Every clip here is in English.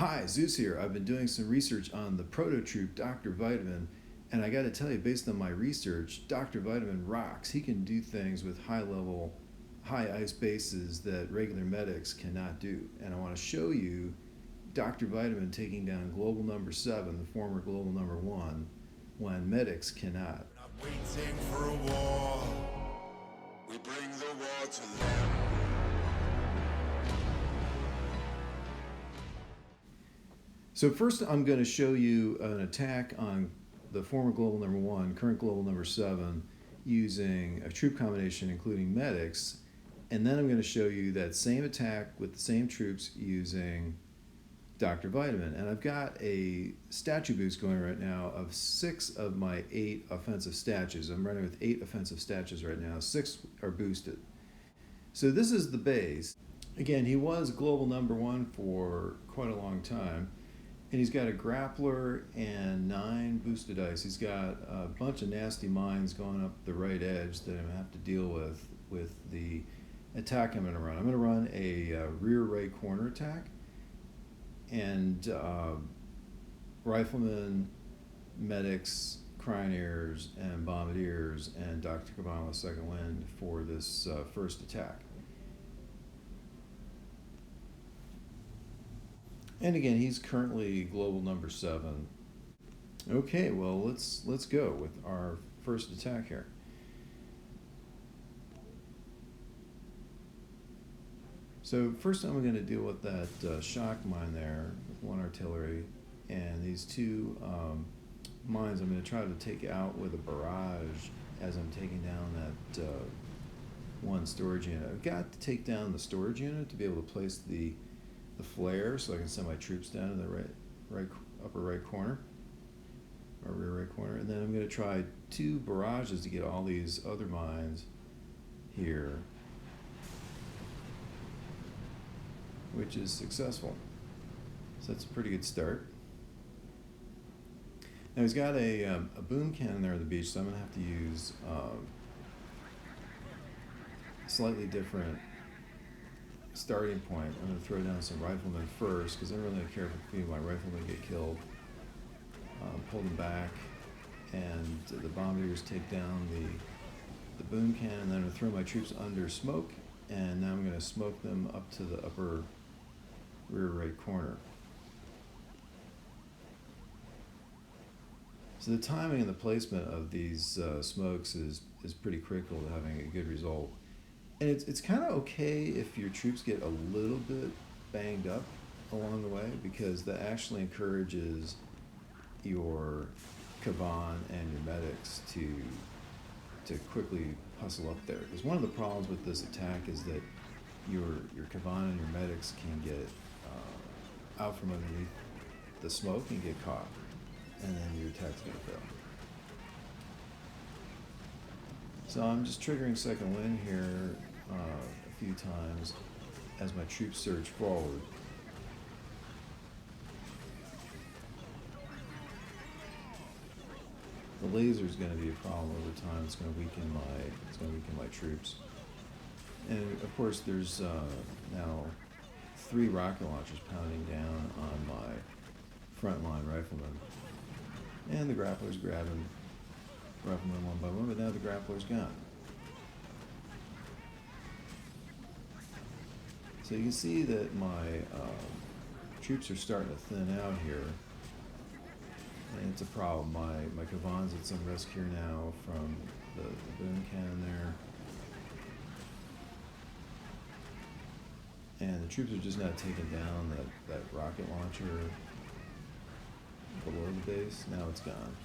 Hi, Zeus here. I've been doing some research on the Prototroop Dr. Vitamin, and I got to tell you, based on my research, Dr. Vitamin rocks. He can do things with high ice bases that regular medics cannot do. And I want to show you Dr. Vitamin taking down Global Number 7, the former Global Number 1, when medics cannot. Not waiting for a war. We bring the war to them. So first I'm going to show you an attack on the former Global Number 1, current Global Number 7, using a troop combination including medics, and then I'm going to show you that same attack with the same troops using Dr. Vitamin. And I've got a statue boost going right now of 6 of my 8 offensive statues. I'm running with 8 offensive statues right now. 6 are boosted. So this is the base. Again, he was Global Number 1 for quite a long time. And he's got a grappler and 9 boosted ice. He's got a bunch of nasty mines going up the right edge that I'm going to have to deal with the attack I'm going to run. I'm going to run a rear right corner attack. And riflemen, medics, cryoneers, and bombardiers, and Dr. Kabbalah Second Wind for this first attack. And again, he's currently Global Number 7. Okay, well, let's go with our first attack here. So first I'm going to deal with that shock mine there with 1 artillery, and these 2 mines I'm going to try to take out with a barrage as I'm taking down that 1 storage unit. I've got to take down the storage unit to be able to place the flare so I can send my troops down to the upper right corner, or rear right corner, and then I'm going to try 2 barrages to get all these other mines here, which is successful. So that's a pretty good start. Now he's got a boom cannon there at the beach, so I'm going to have to use slightly different starting point. I'm going to throw down some riflemen first because I don't really care if a few of my riflemen get killed. Pull them back, and the bombardiers take down the boom cannon, and then I'm going to throw my troops under smoke, and now I'm going to smoke them up to the upper rear right corner. So the timing and the placement of these smokes is pretty critical to having a good result. And it's kind of okay if your troops get a little bit banged up along the way, because that actually encourages your Kavan and your medics to quickly hustle up there. Because one of the problems with this attack is that your Kavan and your medics can get out from underneath the smoke and get caught, and then your attack's going to fail. So I'm just triggering second wind here a few times as my troops surge forward. The laser is going to be a problem over time. It's going to weaken my troops. And of course, there's now 3 rocket launchers pounding down on my frontline riflemen, and the grappler's grabbing riflemen one by one. But now the grappler's gone. So you can see that my troops are starting to thin out here, and it's a problem. My Kavan's at some risk here now from the boom cannon there, and the troops are just not taking down that rocket launcher below the base. Now it's gone,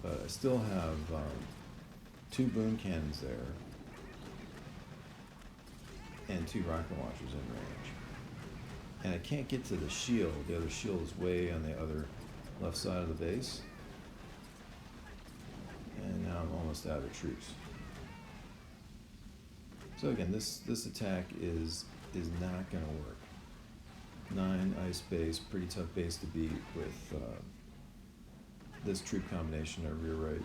but I still have 2 boom cannons there and 2 rocket launchers in range. And I can't get to the shield. The other shield is way on the other left side of the base. And now I'm almost out of troops. So again, this attack is not going to work. 9 ice base, pretty tough base to beat with this troop combination of rear right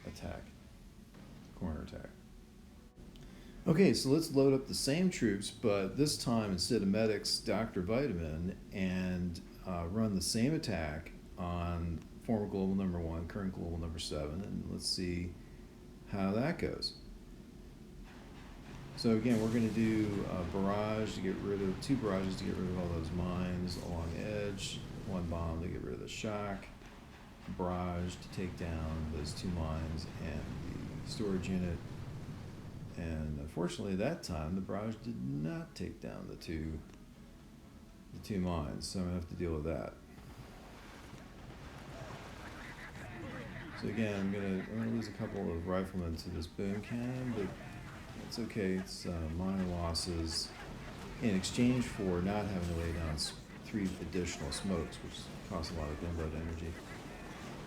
attack, corner attack. Okay, so let's load up the same troops, but this time instead of medics, Dr. Vitamin, and run the same attack on former global number 1, current global number 7, and let's see how that goes. So again, we're going to do a barrage to get rid of, 2 barrages to get rid of all those mines along the edge, 1 bomb to get rid of the shock, barrage to take down those 2 mines and the storage unit. And unfortunately, that time the barrage did not take down the two mines, so I'm gonna have to deal with that. So again, I'm gonna lose a couple of riflemen to this boom cannon, but it's okay. It's minor losses in exchange for not having to lay down 3 additional smokes, which costs a lot of gunboat energy.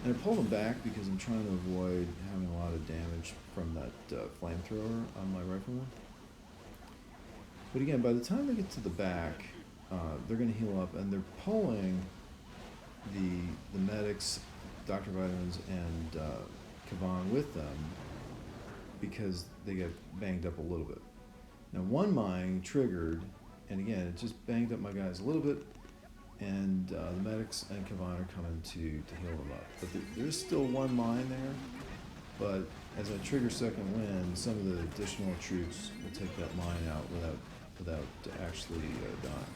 And I pulled them back because I'm trying to avoid having a lot of damage from that flamethrower on my rifleman. But again, by the time they get to the back, they're going to heal up, and they're pulling the medics, Dr. Vitamins, and Kavan with them because they get banged up a little bit. Now, 1 mine triggered, and again, it just banged up my guys a little bit. And the medics and Kavan are coming to heal them up. But there's still 1 mine there, but as I trigger second wind, some of the additional troops will take that mine out without actually dying.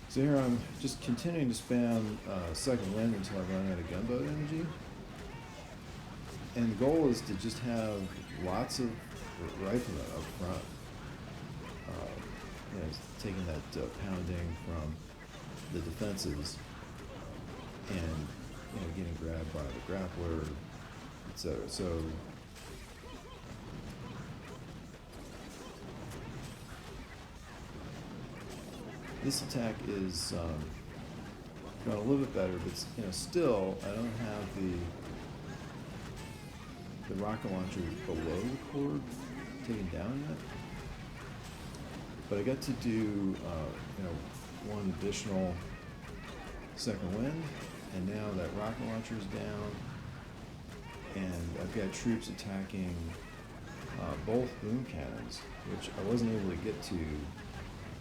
So here I'm just continuing to spam second wind until I run out of gunboat energy. And the goal is to just have lots of riflemen up front. Taking that pounding from the defenses and getting grabbed by the grappler, etc. So this attack is going a little bit better, but still I don't have the rocket launcher below the cord taken down yet. But I got to do, 1 additional second wind, and now that rocket launcher is down, and I've got troops attacking both boom cannons, which I wasn't able to get to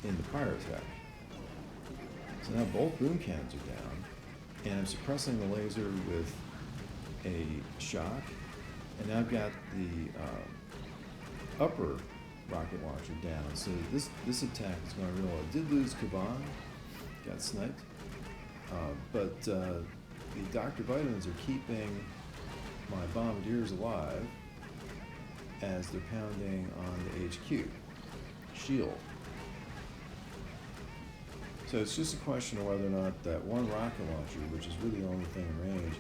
in the prior attack. So now both boom cannons are down, and I'm suppressing the laser with a shock, and now I've got the upper rocket launcher down. So this attack is going real well. I did lose Kavan, got sniped, but the Dr. Vitamins are keeping my bombardiers alive as they're pounding on the HQ shield. So it's just a question of whether or not that 1 rocket launcher, which is really the only thing in range,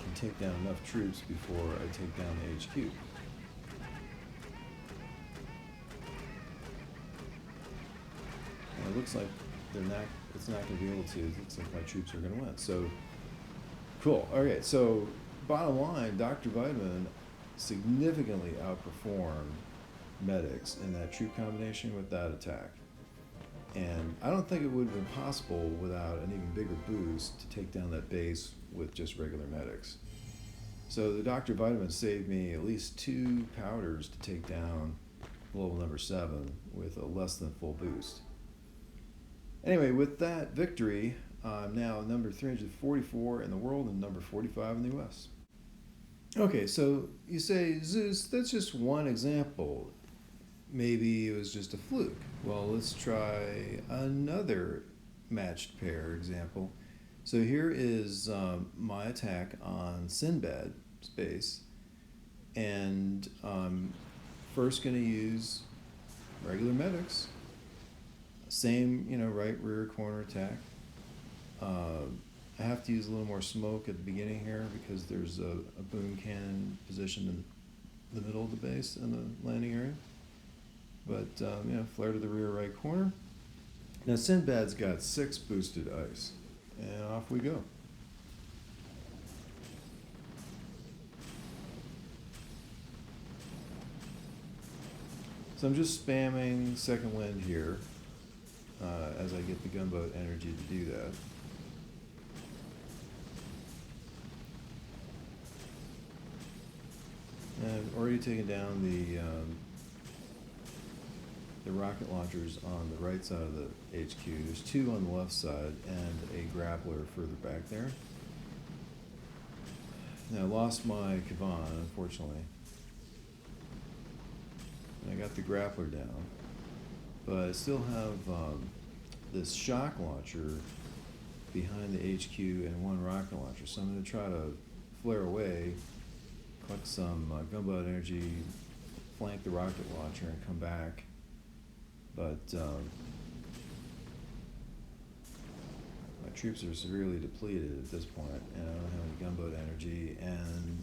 can take down enough troops before I take down the HQ. It looks like it's not going to be able to. It looks like my troops are going to win. So, cool. Okay, so bottom line, Dr. Vitamin significantly outperformed medics in that troop combination with that attack. And I don't think it would have been possible without an even bigger boost to take down that base with just regular medics. So the Dr. Vitamin saved me at least 2 powders to take down global number 7 with a less than full boost. Anyway, with that victory, I'm now number 344 in the world and number 45 in the US. Okay, so you say, Zeus, that's just one example. Maybe it was just a fluke. Well, let's try another matched pair example. So here is my attack on Sinbad space, and I'm first going to use regular medics. Same, right rear corner attack. I have to use a little more smoke at the beginning here because there's a boom cannon positioned in the middle of the base in the landing area. But, flare to the rear right corner. Now, Sinbad's got 6 boosted ice, and off we go. So I'm just spamming second wind here as I get the gunboat energy to do that. I've already taken down the rocket launchers on the right side of the HQ. There's two on the left side and a grappler further back there. Now I lost my Kavan, unfortunately. And I got the grappler down, but I still have this shock launcher behind the HQ and one rocket launcher. So I'm going to try to flare away, collect some gunboat energy, flank the rocket launcher, and come back. But my troops are severely depleted at this point, and I don't have any gunboat energy, and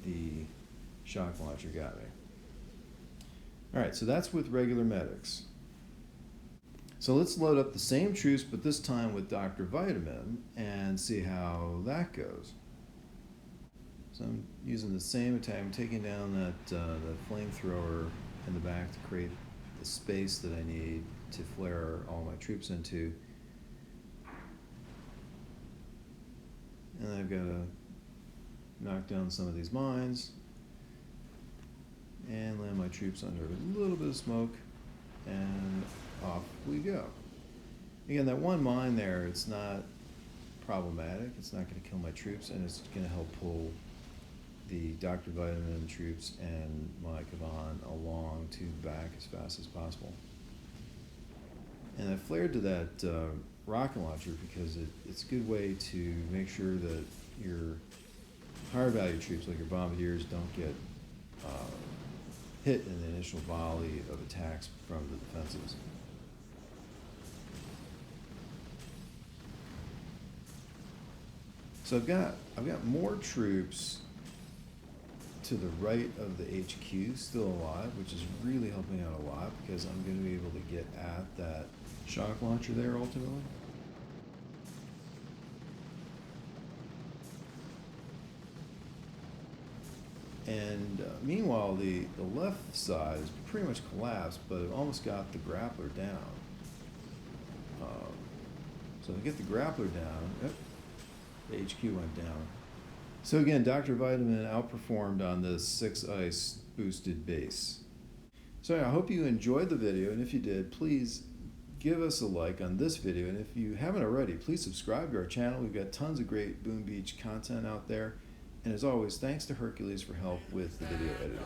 the shock launcher got me. Alright, so that's with regular medics. So let's load up the same troops, but this time with Dr. Vitamin, and see how that goes. So I'm using the same attack. I'm taking down that flamethrower in the back to create the space that I need to flare all my troops into. And I've got to knock down some of these mines and land my troops under a little bit of smoke, and off we go. Again, that one mine there, it's not problematic. It's not going to kill my troops, and it's going to help pull the Dr. Vitamin troops and my Kavan along to the back as fast as possible. And I flared to that rocket launcher because it's a good way to make sure that your higher value troops, like your bombardiers, don't get hit in the initial volley of attacks from the defenses. So I've got more troops to the right of the HQ still alive, which is really helping out a lot because I'm going to be able to get at that shock launcher there ultimately. And meanwhile, the left side is pretty much collapsed, but it almost got the grappler down. So to get the grappler down, the HQ went down. So again, Dr. Vitamin outperformed on this 6 ice boosted base. So I hope you enjoyed the video, and if you did, please give us a like on this video, and if you haven't already, please subscribe to our channel. We've got tons of great Boom Beach content out there, and as always, thanks to Hercules for help with the video editing.